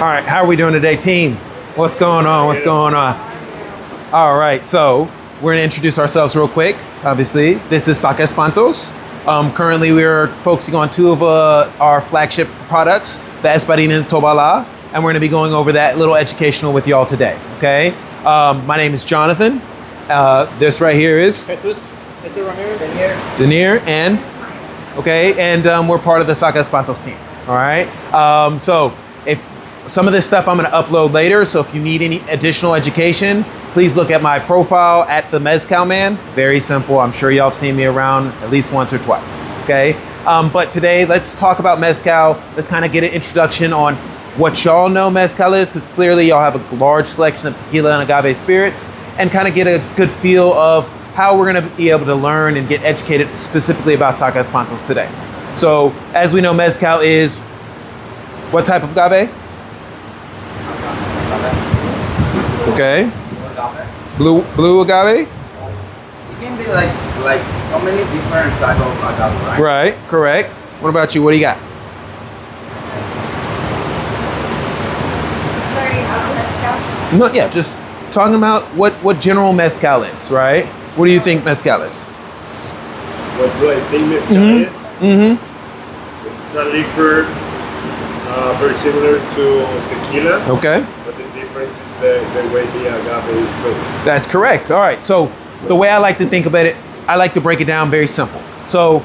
All right, how are we doing today, team? What's going on? What's going on? All right, so we're gonna introduce ourselves real quick. Obviously, this is Saca Espantos. Currently, we're focusing on two of our flagship products, the Espadin and Tobala, and we're gonna be going over that little educational with y'all today, okay? My name is Jonathan. This right here is Jesus Ramirez. Denier, and we're part of the Saca Espantos team, all right? So if some of this stuff I'm gonna upload later, so if you need any additional education, please look at my profile at the Mezcal Man. Very simple. I'm sure y'all have seen me around at least once or twice, okay? But today, let's talk about Mezcal. Let's kind of get an introduction on what y'all know Mezcal is, because clearly y'all have a large selection of tequila and agave spirits, and kind of get a good feel of how we're gonna be able to learn and get educated specifically about Saca Espantos today. So, as we know, Mezcal is what type of agave? Okay. Blue agave? It can be like so many different types of agave, right? Right, correct. What about you? What do you got? Sorry, mezcal. No, yeah, just talking about what general Mezcal is, right? What do you think Mezcal is? What do I think mezcal is? Mm-hmm. It's a liquor very similar to tequila. Okay. But the difference is the way the agave is cooked. That's correct. All right. So the way I like to think about it, I like to break it down very simple. So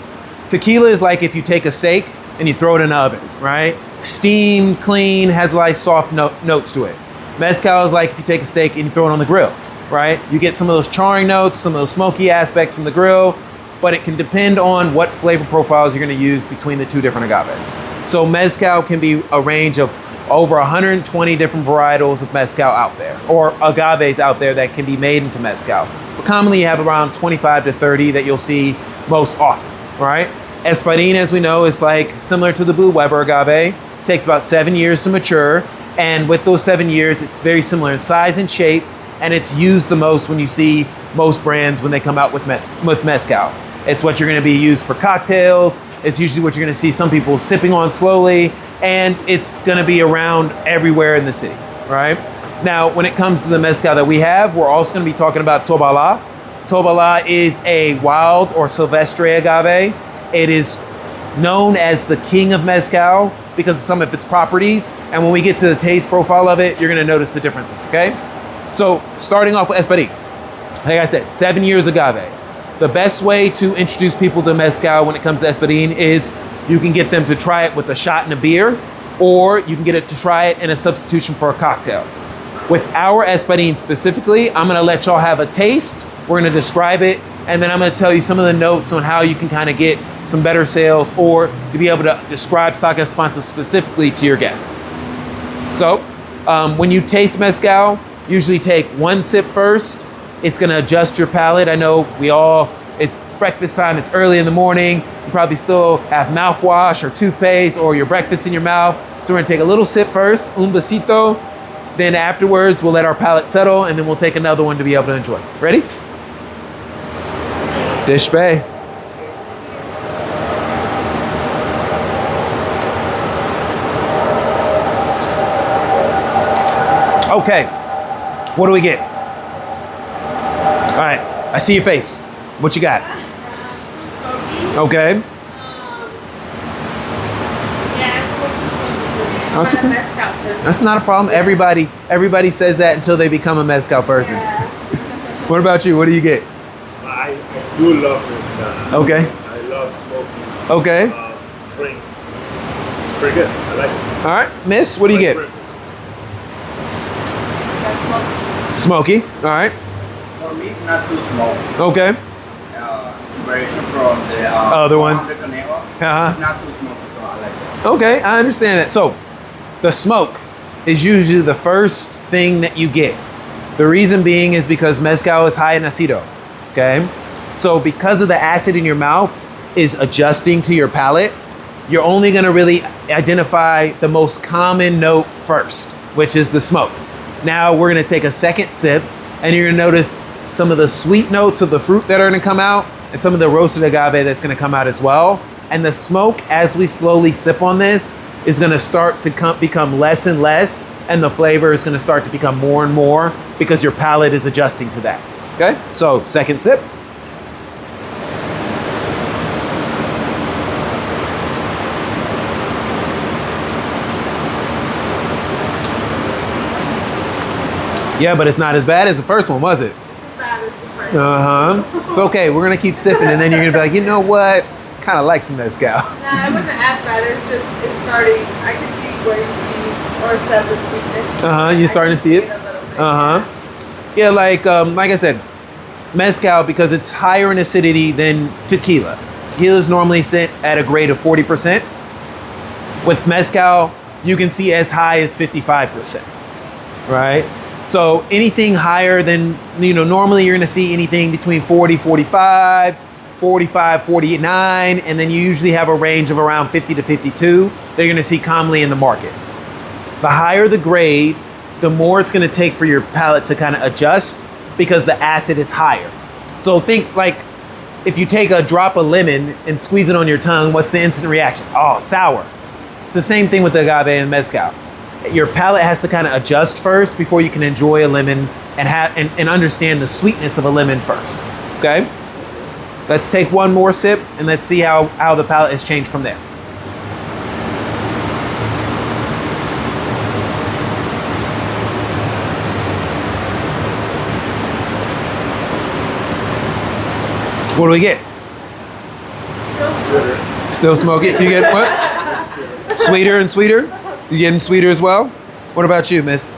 tequila is like if you take a steak and you throw it in the oven, right? Steamed, clean, has nice soft notes to it. Mezcal is like if you take a steak and you throw it on the grill, right? You get some of those charring notes, some of those smoky aspects from the grill, but it can depend on what flavor profiles you're gonna use between the two different agaves. So Mezcal can be a range of over 120 different varietals of Mezcal out there, or agaves out there that can be made into Mezcal. But commonly you have around 25 to 30 that you'll see most often, right? Espadin, as we know, is like similar to the Blue Weber agave. It takes about 7 years to mature. And with those 7 years, it's very similar in size and shape, and it's used the most when you see most brands when they come out with Mezcal. It's what you're gonna be used for cocktails. It's usually what you're gonna see some people sipping on slowly, and it's gonna be around everywhere in the city, right? Now, when it comes to the Mezcal that we have, we're also gonna be talking about Tobala. Tobala is a wild or silvestre agave. It is known as the king of Mezcal because of some of its properties. And when we get to the taste profile of it, you're gonna notice the differences, okay? So starting off with Espadin, like I said, 7 years agave. The best way to introduce people to Mezcal when it comes to Espadin is you can get them to try it with a shot in a beer, or you can get it to try it in a substitution for a cocktail. With our Espadin specifically, I'm gonna let y'all have a taste. We're gonna describe it, and then I'm gonna tell you some of the notes on how you can kind of get some better sales or to be able to describe Saca Espantos specifically to your guests. So, when you taste Mezcal, usually take one sip first. It's gonna adjust your palate. I know it's breakfast time, it's early in the morning. You probably still have mouthwash or toothpaste or your breakfast in your mouth. So we're gonna take a little sip first, un besito. Then afterwards, we'll let our palate settle, and then we'll take another one to be able to enjoy. Ready? Dish bay. Okay, what do we get? All right, I see your face. What you got? Okay. Yeah, That's okay. Mezcal person. That's not a problem. Everybody says that until they become a Mezcal person. Yeah. What about you? What do you get? I do love mezcal. Okay. I love smoking Okay. drinks. Pretty good. I like it. All right, Miss, what do you get? That's Smoky. All right. For me, it's not too small. Okay. Variation from the Other ones. the Conejos. Uh-huh. It's not too smoky, so I like it. Okay, I understand that. So, the smoke is usually the first thing that you get. The reason being is because Mezcal is high in acido, okay? So because of the acid in your mouth is adjusting to your palate, you're only gonna really identify the most common note first, which is the smoke. Now we're gonna take a second sip, and you're gonna notice some of the sweet notes of the fruit that are gonna come out, and some of the roasted agave that's gonna come out as well. And the smoke, as we slowly sip on this, is going to start to become less and less, and the flavor is going to start to become more and more because your palate is adjusting to that. Okay, so second sip. Yeah, but it's not as bad as the first one, was it? Uh-huh. It's okay. We're going to keep sipping, and then you're going to be like, you know what? Kind of like some Mezcal. Nah, it wasn't as bad. It's just, it's starting, I can see where you see, or said the sweetness. Uh-huh. You're starting to see it? Uh-huh. Yeah, like I said, Mezcal, because it's higher in acidity than tequila. Tequilas normally sit at a grade of 40%. With Mezcal, you can see as high as 55%, right? So anything higher than, normally you're gonna see anything between 40, 45, 45, 49, and then you usually have a range of around 50 to 52 that you're gonna see commonly in the market. The higher the grade, the more it's gonna take for your palate to kind of adjust because the acid is higher. So think like if you take a drop of lemon and squeeze it on your tongue, what's the instant reaction? Oh, sour. It's the same thing with the agave and mezcal. Your palate has to kind of adjust first before you can enjoy a lemon and understand the sweetness of a lemon first. Okay? Let's take one more sip and let's see how the palate has changed from there. What do we get? Still smoky. You get what? Sweeter and sweeter? You getting sweeter as well? What about you, miss?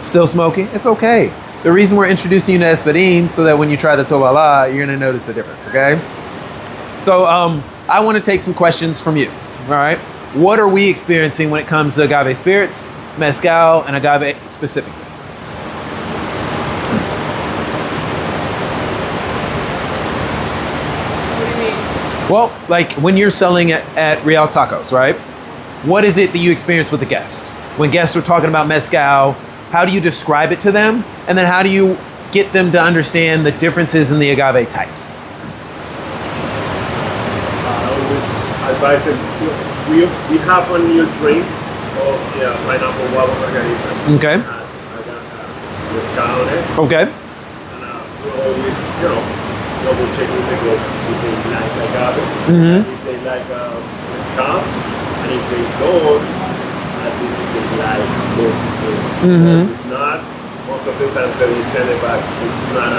Still smoky? It's okay. The reason we're introducing you to Espadin so that when you try the Tobala, you're gonna notice the difference, okay? So I wanna take some questions from you, all right? What are we experiencing when it comes to agave spirits, mezcal, and agave specifically? What do you mean? Well, like when you're selling at Real Tacos, right? What is it that you experience with the guest? When guests are talking about mezcal, how do you describe it to them? And then how do you get them to understand the differences in the agave types? I always advise them, we have a new drink of pineapple guava margarita. Okay. It has mezcal on it. Okay. And we always, double check with the guests if they like agave, if they like mezcal, and if they don't, at least if they like slow drinks. Because if not, most of the times they will send it back. This is not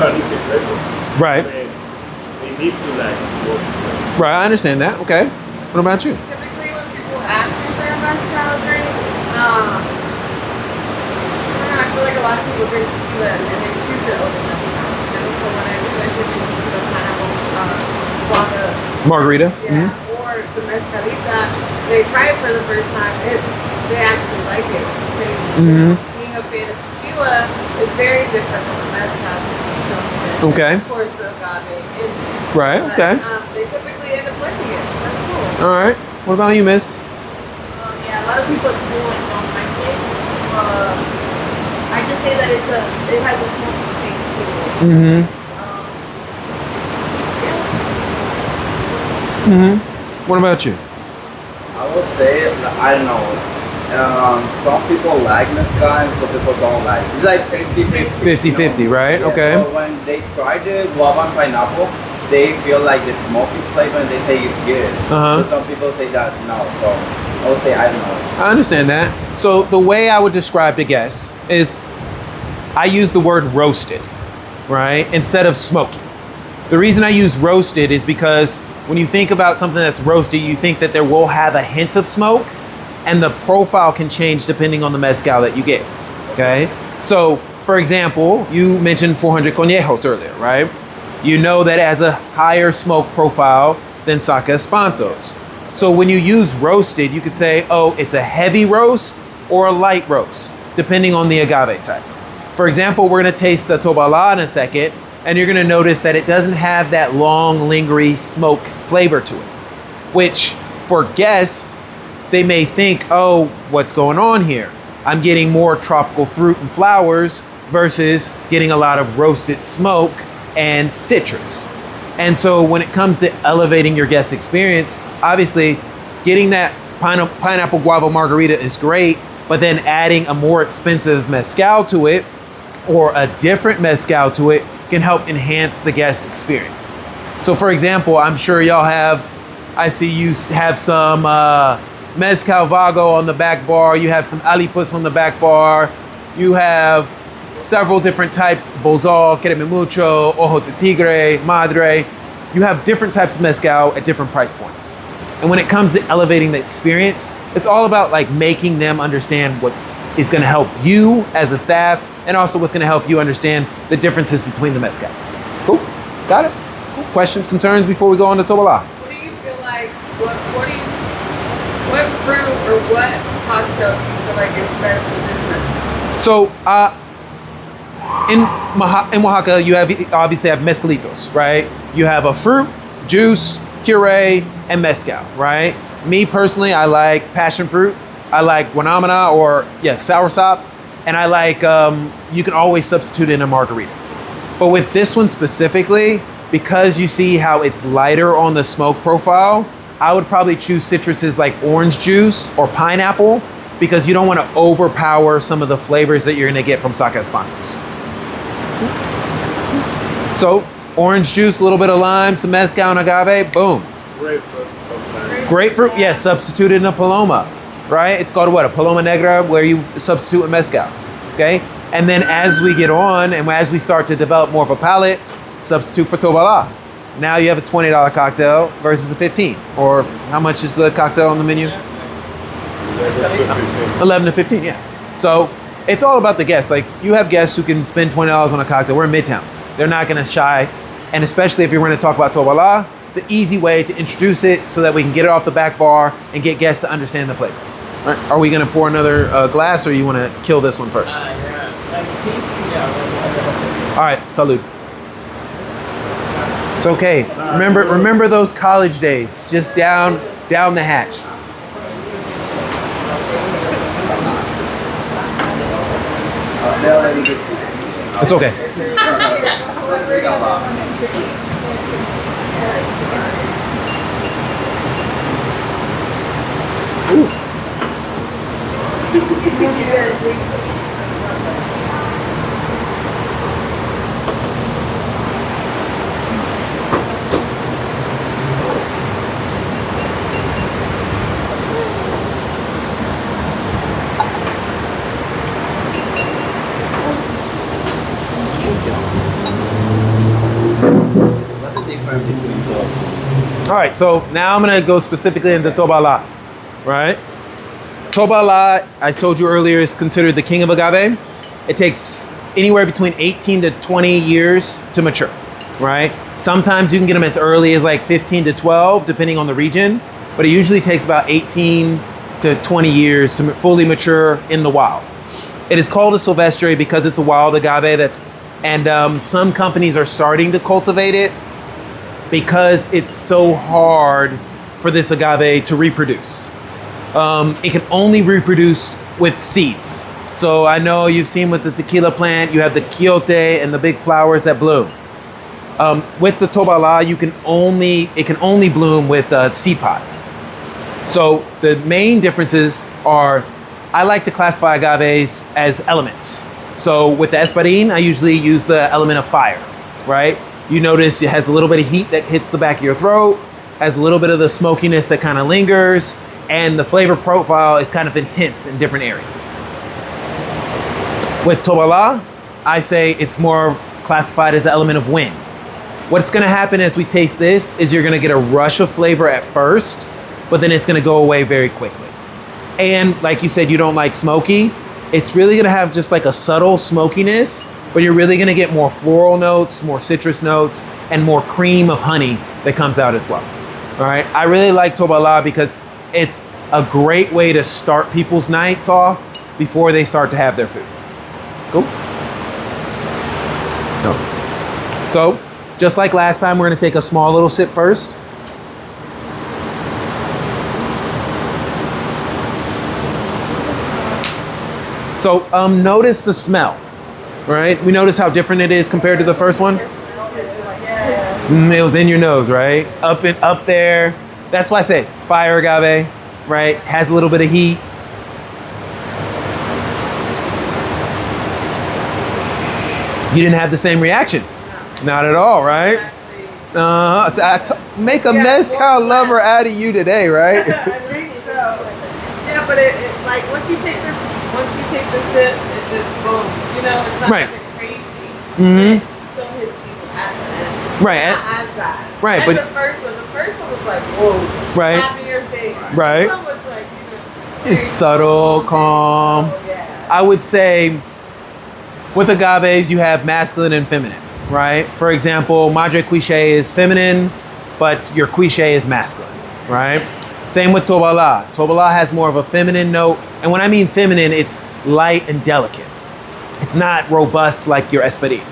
an easy flavor. Right. They need to like slow drinks. Right, I understand that. Okay. What about you? Typically when people ask me for a mezcal drink, I don't know, I feel like a lot of people drink tequila and they choose it over mezcal. And so when I introduce them to the pineapple guava, Margarita. yeah, or the mezcalita, they try it for the first time, they actually like it. It's crazy. Being a fan of tequila is very different from a mezcal. So Okay. of course the agave in it. Right, But, okay. they typically end up liking it, so that's cool. All right. What about you, miss? Yeah, a lot of people do like don't like it. I just say that it has a smoky taste to it. What about you? I would say, I don't know. Some people like mezcal and some people don't like. It's like 50-50. 50-50, right? Yeah, Okay. but when they try the guava and pineapple, they feel like the smoky flavor and they say it's good. But some people say that no. So I would say I don't know. I understand that. So the way I would describe to guests is I use the word roasted, right? Instead of smoky. The reason I use roasted is because when you think about something that's roasted, you think that there will have a hint of smoke and the profile can change depending on the mezcal that you get, okay? So for example, you mentioned 400 Conejos earlier, right? You know that it has a higher smoke profile than Saca Espantos. So when you use roasted, you could say, oh, it's a heavy roast or a light roast, depending on the agave type. For example, we're gonna taste the Tobala in a second, and you're gonna notice that it doesn't have that long, lingering smoke flavor to it, which for guests, they may think, oh, what's going on here? I'm getting more tropical fruit and flowers versus getting a lot of roasted smoke and citrus. And so when it comes to elevating your guest experience, obviously getting that pineapple guava margarita is great, but then adding a more expensive mezcal to it or a different mezcal to it can help enhance the guest experience. So for example, I'm sure y'all have, I see you have some Mezcal Vago on the back bar, you have some Alipus on the back bar, you have several different types, Bozal, Quereme Mucho, Ojo de Tigre, Madre. You have different types of mezcal at different price points. And when it comes to elevating the experience, it's all about like making them understand what is gonna help you as a staff and also what's gonna help you understand the differences between the mezcal. Cool, got it? Cool. Questions, concerns before we go on to Tobala? What do you feel like, what fruit or what cocktail do you feel like is best with this mezcal? So, in Oaxaca, you obviously have mezcalitos, right? You have a fruit, juice, puree, and mezcal, right? Me personally, I like passion fruit. I like guanabana or soursop, and I like you can always substitute in a margarita. But with this one specifically, because you see how it's lighter on the smoke profile, I would probably choose citruses like orange juice or pineapple because you don't want to overpower some of the flavors that you're going to get from Saca Espantos. So orange juice, a little bit of lime, some mezcal and agave, boom. Grapefruit sometimes. Grapefruit, yes, substituted in a paloma, right? It's called what, a paloma negra, where you substitute with mezcal, okay? And then as we get on and as we start to develop more of a palate, substitute for Tobala. Now you have a $20 cocktail versus a 15. Or how much is the cocktail on the menu? 11 to 15, yeah. So it's all about the guests. Like you have guests who can spend $20 on a cocktail. We're in Midtown. They're not gonna shy. And especially if you're gonna talk about Tobala, it's an easy way to introduce it so that we can get it off the back bar and get guests to understand the flavors. All right, are we gonna pour another glass or you wanna kill this one first? All right, salud. It's okay. Remember those college days. Just down the hatch. It's okay. Ooh. All right, so now I'm gonna go specifically into Tobala, right? Tobala, I told you earlier, is considered the king of agave. It takes anywhere between 18 to 20 years to mature, right? Sometimes you can get them as early as like 15 to 12, depending on the region, but it usually takes about 18 to 20 years to fully mature in the wild. It is called a silvestre because it's a wild agave and some companies are starting to cultivate it because it's so hard for this agave to reproduce. It can only reproduce with seeds. So I know you've seen with the tequila plant, you have the quiote and the big flowers that bloom. With the Tobala, it can only bloom with a seed pod. So the main differences are, I like to classify agaves as elements. So with the Espadin, I usually use the element of fire, right? You notice it has a little bit of heat that hits the back of your throat, has a little bit of the smokiness that kind of lingers, and the flavor profile is kind of intense in different areas. With Tobala, I say it's more classified as the element of wind. What's gonna happen as we taste this is you're gonna get a rush of flavor at first, but then it's gonna go away very quickly. And like you said, you don't like smoky, it's really gonna have just like a subtle smokiness, but you're really gonna get more floral notes, more citrus notes, and more cream of honey that comes out as well. All right, I really like Tobala because it's a great way to start people's nights off before they start to have their food. Cool? No. So, just like last time, we're gonna take a small little sip first. So, notice the smell, right? We notice how different it is compared to the first one. It was in your nose, right? Up there. That's why I say fire agave, right? Has a little bit of heat. You didn't have the same reaction. Not at all, right? So make a mezcal lover out of you today, right? I think so. Yeah, but it like once you take the sip, it just boom. You know, it's not Right. like crazy. Mhm. It still hits you at the end. Right. Not as bad. Right, As but- the first one was like, whoa. Right. Slap in your face. Right. This one was like, very It's subtle, calm. Oh, yeah. I would say with agaves, you have masculine and feminine, right? For example, Madre Quiche is feminine, but your Quiche is masculine, right? Same with Tobala. Tobala has more of a feminine note. And when I mean feminine, it's light and delicate. It's not robust like your Espadin.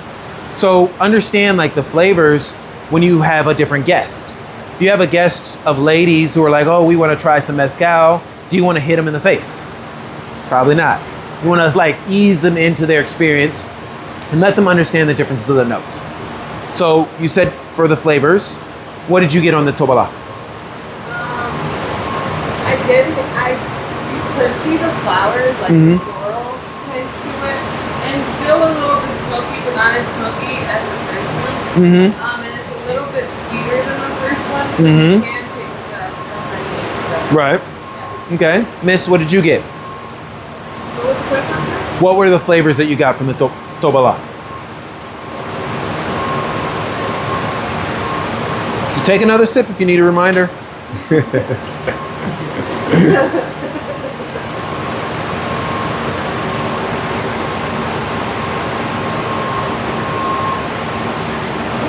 So understand like the flavors when you have a different guest. If you have a guest of ladies who are like, oh, we want to try some mezcal, do you want to hit them in the face? Probably not. You want to like ease them into their experience and let them understand the differences of the notes. So you said for the flavors, what did you get on the Tobala? You could see the flowers, like Mhm. the floral taste to it, and still a little bit smoky, but not as smoky as the first one. Mm-hmm. And it's a little bit sweeter than the first one, so Mhm. you can taste the honey and stuff. Right. Yeah. Okay. Miss, what did you get? What was the first one, sir? What were the flavors that you got from the Tobala? So take another sip if you need a reminder.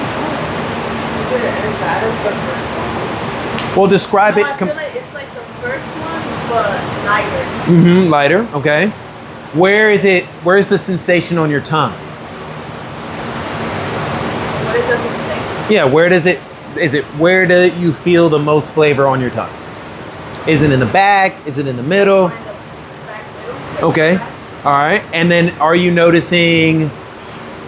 Is it as bad as the first one? Well, describe No, it. I feel like it's like the first one, but lighter. Mm-hmm. Lighter. Okay. Where is it? Where's the sensation on your tongue? What is that sensation? Yeah. Where does it? Is it? Where do you feel the most flavor on your tongue? Is it in the back? Is it in the middle? Kind of back middle. Okay. All right. And then are you noticing?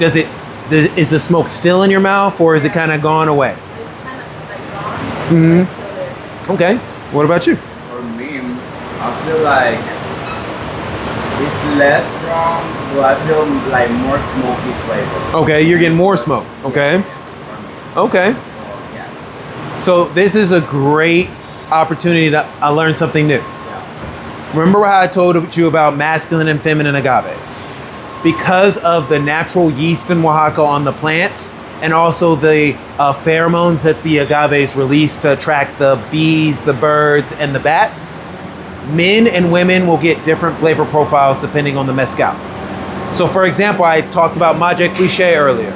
Is the smoke still in your mouth, or is it kind of gone away? It's kind of like gone. Mhm. It's still there. Okay. What about you? For me, I feel like it's less strong, but I feel like more smoky flavor. Okay. You're getting more smoke. Okay. Okay. Yeah. So this is a great opportunity to learn something new. Remember how I told you about masculine and feminine agaves? Because of the natural yeast in Oaxaca on the plants and also the pheromones that the agaves release to attract the bees, the birds, and the bats, men and women will get different flavor profiles depending on the mezcal. So for example, I talked about Madre Quiche earlier.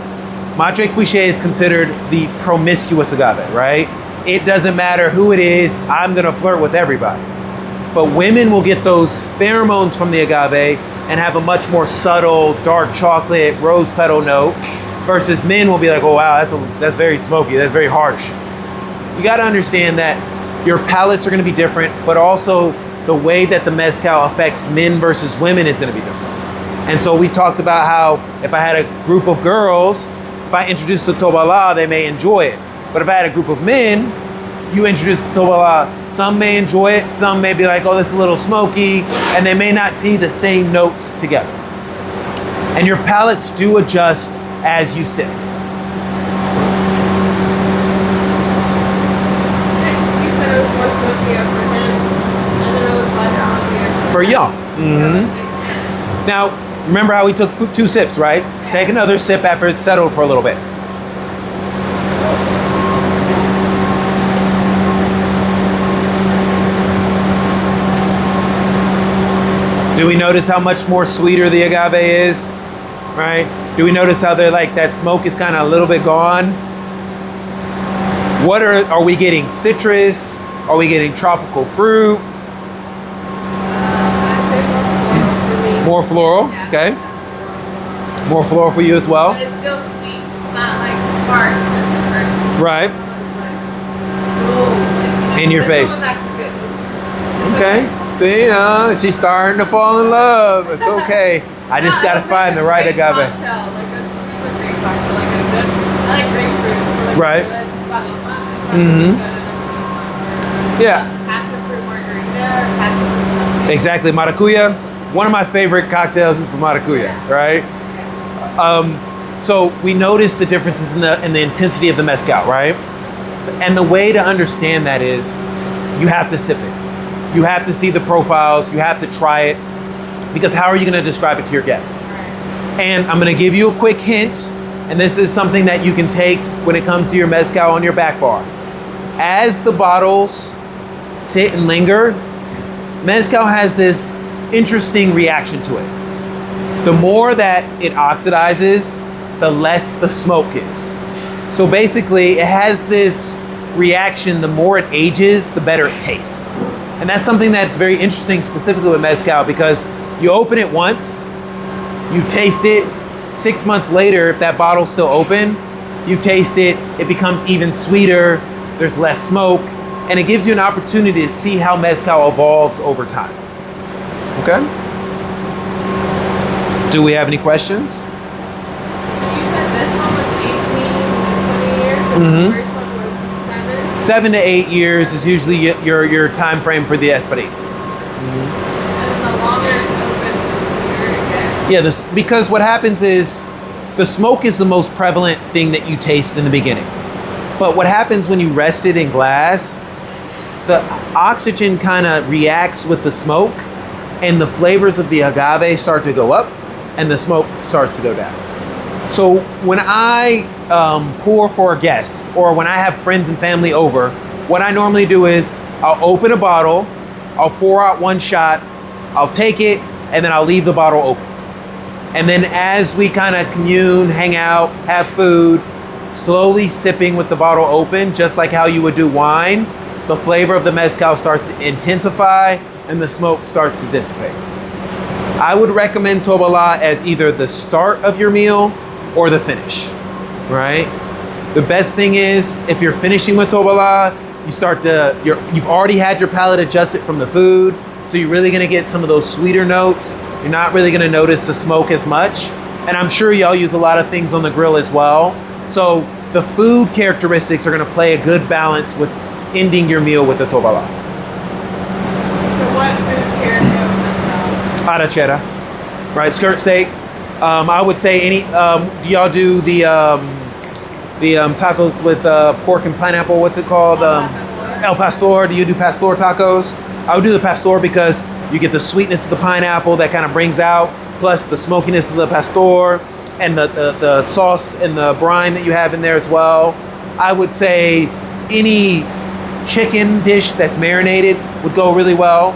Madre Quiche is considered the promiscuous agave, right? It doesn't matter who it is, I'm gonna flirt with everybody. But women will get those pheromones from the agave and have a much more subtle, dark chocolate, rose petal note, versus men will be like, oh wow, that's very smoky, that's very harsh. You gotta understand that your palates are gonna be different, but also the way that the mezcal affects men versus women is gonna be different. And so we talked about how if I had a group of girls, if I introduced the Tobala, they may enjoy it. But if I had a group of men, you introduce the Tobala, some may enjoy it, some may be like, oh, this is a little smoky, and they may not see the same notes together. And your palates do adjust as you sip. You said it was more smokier for him, and then it was less smokier For y'all. Mm-hmm. Now, remember how we took 2 sips, right? Take another sip after it's settled for a little bit. Do we notice how much more sweeter the agave is? Right? Do we notice how they're like that smoke is kind of a little bit gone? What are we getting? Citrus? Are we getting tropical fruit? I'd say more floral for me. More floral, Yeah. okay. More floral for you as well. But it's still sweet. It's not like harsh as the first one. Right. Like, In your this one face. was actually good. Okay. See, she's starting to fall in love. It's okay. I just gotta find the right agave. Like a super great cocktail, like a good, I like grapefruit. So like Right. a good bottle of wine. Mhm. Good. Yeah. Passion fruit margarita or passion fruit something. Exactly, maracuya. One of my favorite cocktails is the maracuya, right? So we notice the differences in the intensity of the mezcal, right? And the way to understand that is you have to sip it. You have to see the profiles, you have to try it, because how are you gonna describe it to your guests? And I'm gonna give you a quick hint, and this is something that you can take when it comes to your mezcal on your back bar. As the bottles sit and linger, mezcal has this interesting reaction to it. The more that it oxidizes, the less the smoke is. So basically, it has this reaction, the more it ages, the better it tastes. And that's something that's very interesting specifically with mezcal, because you open it once, you taste it, 6 months later, if that bottle's still open, you taste it, it becomes even sweeter, there's less smoke, and it gives you an opportunity to see how mezcal evolves over time. Okay? Do we have any questions? So you said this one was 18 to 20 years, and the first one was 7? 7 to 8 years is usually your time frame for the Espadin. And the longer it's open, the sweeter it gets. Yeah, because what happens is the smoke is the most prevalent thing that you taste in the beginning. But what happens when you rest it in glass, the oxygen kind of reacts with the smoke, and the flavors of the agave start to go up and the smoke starts to go down. So when I pour for a guest, or when I have friends and family over, what I normally do is I'll open a bottle, I'll pour out one shot, I'll take it, and then I'll leave the bottle open. And then as we kind of commune, hang out, have food, slowly sipping with the bottle open, just like how you would do wine, the flavor of the mezcal starts to intensify and the smoke starts to dissipate. I would recommend Tobala as either the start of your meal or the finish, right? The best thing is if you're finishing with Tobala, you've already had your palate adjusted from the food, so you're really gonna get some of those sweeter notes. You're not really gonna notice the smoke as much. And I'm sure y'all use a lot of things on the grill as well. So the food characteristics are gonna play a good balance with ending your meal with the Tobala. So what food character was this? Arrachera, right? Skirt steak. I would say do y'all do the tacos with pork and pineapple? What's it called? El Pastor. Do you do Pastor tacos? I would do the Pastor because you get the sweetness of the pineapple that kind of brings out, plus the smokiness of the Pastor, and the sauce and the brine that you have in there as well. I would say any chicken dish that's marinated would go really well.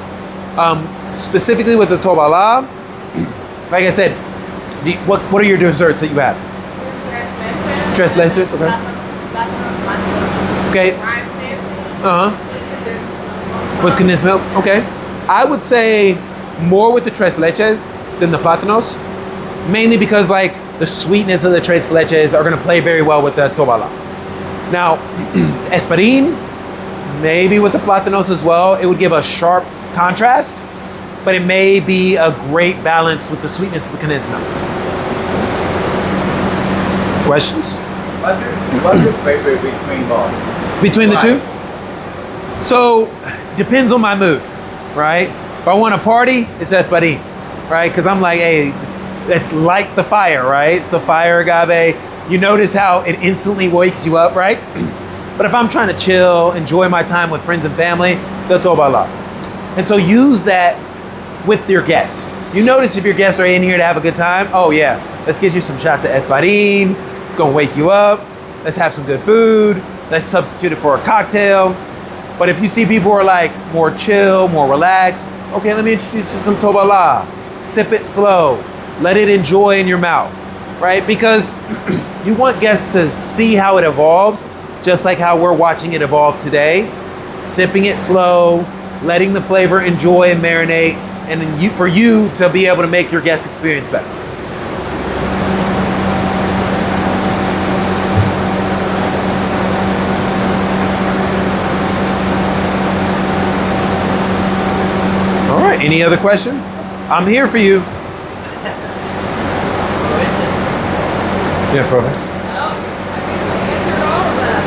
Specifically with the Tobala, like I said, what are your desserts that you have? Tres leches, okay. Okay. With condensed milk, okay. I would say more with the tres leches than the plátanos, mainly because like the sweetness of the tres leches are gonna play very well with the Tobala. Now, Espadin, maybe with the plátanos as well, it would give a sharp contrast, but it may be a great balance with the sweetness of the condensed milk. Questions? What's your favorite between both? Between the two? So, depends on my mood, right? If I want to party, it's Espadin, right? Because I'm like, hey, let's light the fire, right? The fire agave. You notice how it instantly wakes you up, right? But if I'm trying to chill, enjoy my time with friends and family, the Tobala. And so use that with your guest. You notice if your guests are in here to have a good time, oh yeah, let's get you some shots of Espadin. It's gonna wake you up. Let's have some good food. Let's substitute it for a cocktail. But if you see people who are like more chill, more relaxed, okay, let me introduce you to some Tobala. Sip it slow. Let it enjoy in your mouth, right? Because you want guests to see how it evolves, just like how we're watching it evolve today. Sipping it slow, letting the flavor enjoy and marinate, and then for you to be able to make your guest experience better. All right, any other questions? I'm here for you. Yeah, perfect. No, I think we answered all of them.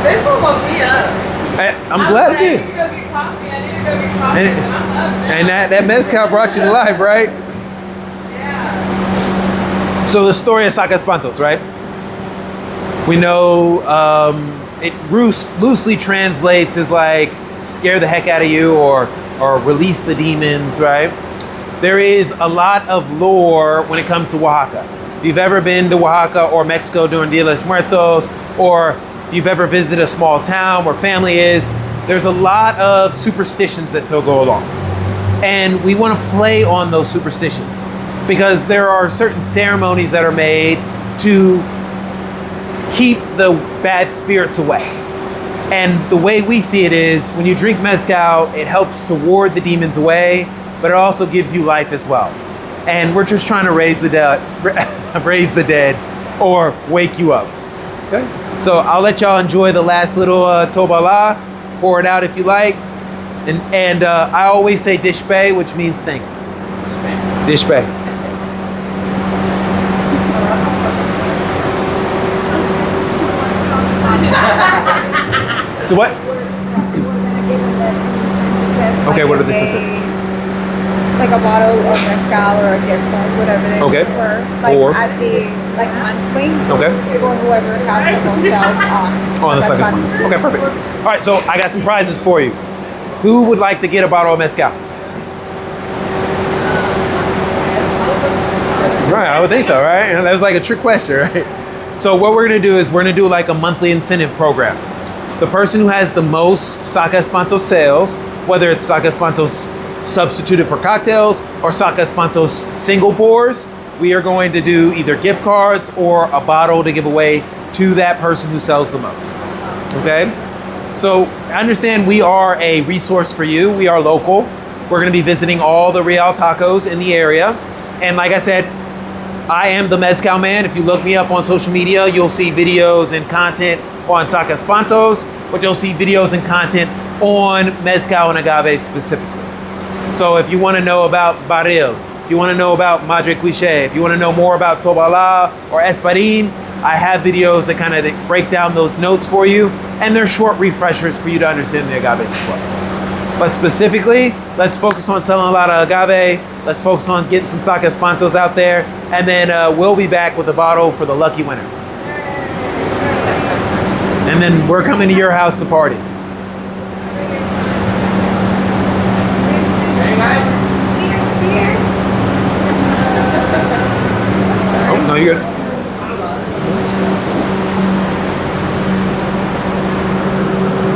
This one woke me up. I'm glad it did. I need to go get coffee. I need to go get coffee. And, And I'm up now. and that mezcal brought you to life, right? Yeah. So the story of Saca Espantos, right? We know it loosely translates as like scare the heck out of you or release the demons, right? There is a lot of lore when it comes to Oaxaca. If you've ever been to Oaxaca or Mexico during Dia de los Muertos, or if you've ever visited a small town where family is, there's a lot of superstitions that still go along. And we want to play on those superstitions because there are certain ceremonies that are made to keep the bad spirits away. And the way we see it is when you drink mezcal, it helps to ward the demons away, but it also gives you life as well. And we're just trying to raise the dead or wake you up. Okay? So I'll let y'all enjoy the last little Tobala. Pour it out if you like. And I always say dishpe, which means thank you. Dishpe. So what? Okay, what are the incentives? Like a bottle of mezcal or a gift card, whatever they prefer. Like Or at the monthly. Okay. For whoever has the most sales on the Saca Espantos. Okay, perfect. All right, so I got some prizes for you. Who would like to get a bottle of mezcal? Right, I would think so, right? That was like a trick question, right? So what we're gonna do is we're gonna do like a monthly incentive program. The person who has the most Saca Espantos sales, whether it's Saca Espantos substituted for cocktails or Saca Espantos single pours, we are going to do either gift cards or a bottle to give away to that person who sells the most. Okay? So understand we are a resource for you. We are local. We're going to be visiting all the Real Tacos in the area. And like I said, I am the Mezcal Man. If you look me up on social media, you'll see videos and content on Saca Espantos, but you'll see videos and content on Mezcal and Agave specifically. So if you want to know about Barril, if you want to know about Madre Cliché, if you want to know more about Tobala or Espadin, I have videos that kind of break down those notes for you, and they're short refreshers for you to understand the agaves as well. But specifically, let's focus on selling a lot of agave. Let's focus on getting some Saca Espantos out there, and then we'll be back with a bottle for the lucky winner. And then we're coming to your house to party. Cheers, cheers. Oh, no, you're good.